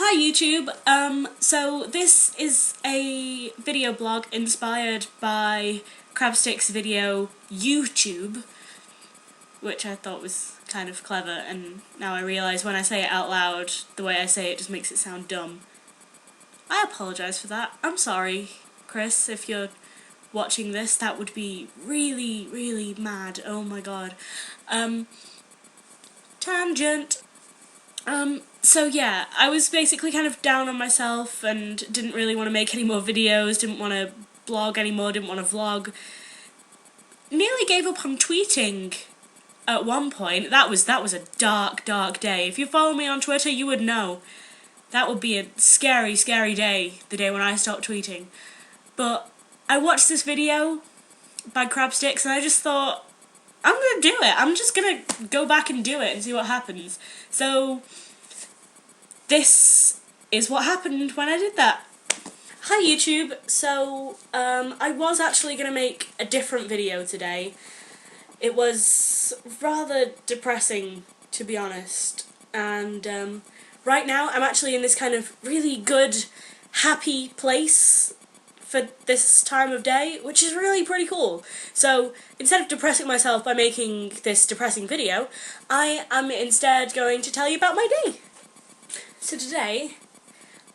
Hi YouTube, so this is a video blog inspired by Crabstickz video YouTube, which I thought was kind of clever, and now I realise when I say it out loud, the way I say it just makes it sound dumb. I apologise for that. I'm sorry, Chris, if you're watching this. That would be really, really mad. Oh my god. Tangent. So yeah, I was basically kind of down on myself and didn't really want to make any more videos, didn't want to blog anymore, didn't want to vlog. Nearly gave up on tweeting at one point. That was a dark, dark day. If you follow me on Twitter, you would know. That would be a scary, scary day, the day when I stopped tweeting. But I watched this video by Crabstickz and I just thought, I'm gonna do it. I'm just gonna go back and do it and see what happens. So this is what happened when I did that. Hi YouTube. So I was actually gonna make a different video today. It was rather depressing, to be honest, and right now I'm actually in this kind of really good, happy place for this time of day, which is really pretty cool. So instead of depressing myself by making this depressing video, I am instead going to tell you about my day. So today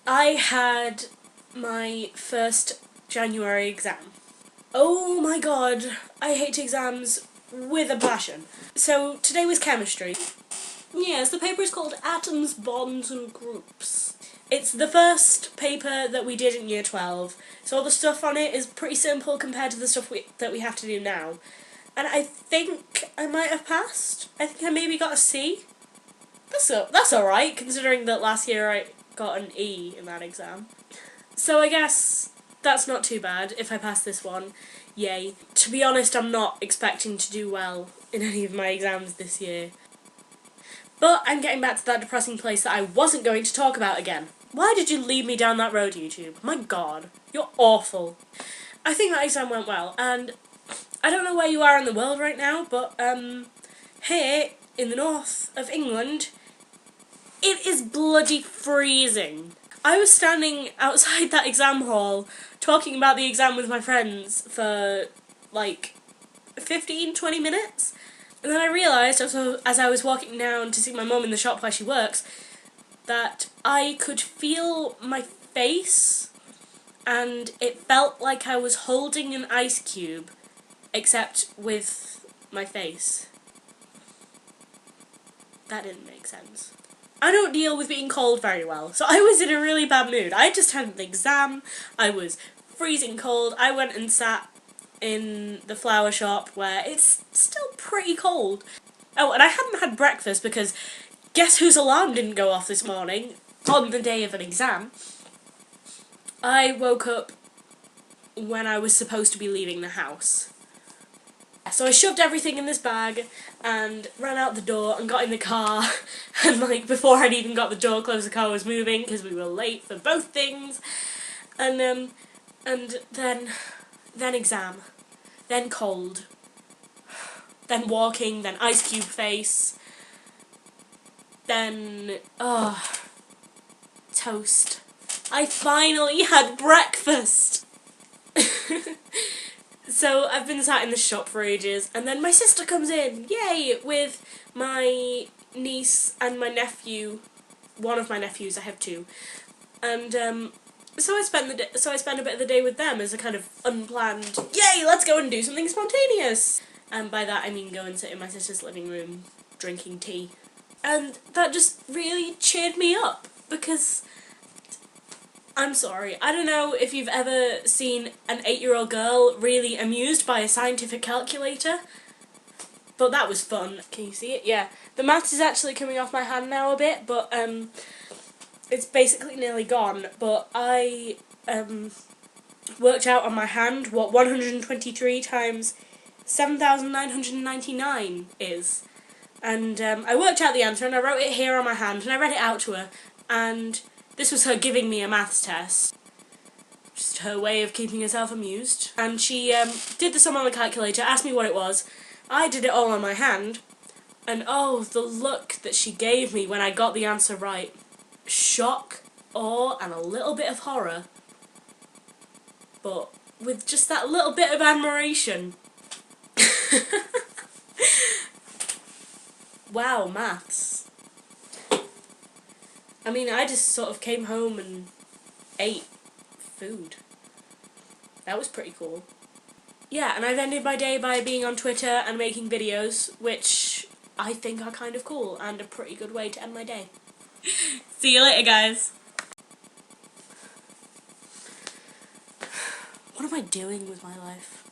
I had my first January exam. Oh my god, I hate exams with a passion. So today was chemistry. Yes, the paper is called Atoms, Bonds and Groups. It's the first paper that we did in Year 12, so all the stuff on it is pretty simple compared to the stuff that we have to do now. And I think I might have passed. I think I maybe got a C. That's alright, considering that last year I got an E in that exam. So I guess that's not too bad if I pass this one. Yay. To be honest, I'm not expecting to do well in any of my exams this year. But I'm getting back to that depressing place that I wasn't going to talk about again. Why did you lead me down that road, YouTube? My god, you're awful. I think that exam went well, and I don't know where you are in the world right now, but here in the north of England, it is bloody freezing. I was standing outside that exam hall talking about the exam with my friends for like 15-20 minutes. And then I realised, as I was walking down to see my mum in the shop where she works, that I could feel my face, and it felt like I was holding an ice cube, except with my face. That didn't make sense. I don't deal with being cold very well, so I was in a really bad mood. I just had an exam, I was freezing cold, I went and sat in the flower shop where it's still pretty cold. Oh, and I hadn't had breakfast because guess whose alarm didn't go off this morning on the day of an exam? I woke up when I was supposed to be leaving the house. So I shoved everything in this bag and ran out the door and got in the car, and like before I'd even got the door closed, the car was moving because we were late for both things. And then exam, then cold, then walking, then ice cube face, then, toast. I finally had breakfast! So I've been sat in the shop for ages, and then my sister comes in, yay, with my niece and my nephew, one of my nephews, I have two, and so I spend a bit of the day with them as a kind of unplanned, yay, let's go and do something spontaneous! And by that I mean go and sit in my sister's living room, drinking tea. And that just really cheered me up, because I'm sorry, I don't know if you've ever seen an 8-year-old girl really amused by a scientific calculator, but that was fun. Can you see it? Yeah. The maths is actually coming off my hand now a bit, but it's basically nearly gone, but I worked out on my hand what 123 times 7,999 is. And I worked out the answer and I wrote it here on my hand and I read it out to her, and this was her giving me a maths test. Just her way of keeping herself amused. And she did the sum on the calculator, asked me what it was. I did it all on my hand, and oh, the look that she gave me when I got the answer right. Shock, awe and a little bit of horror, but with just that little bit of admiration. Wow, maths. I mean, I just sort of came home and ate food. That was pretty cool. Yeah, and I've ended my day by being on Twitter and making videos, which I think are kind of cool and a pretty good way to end my day. See you later, guys. What am I doing with my life?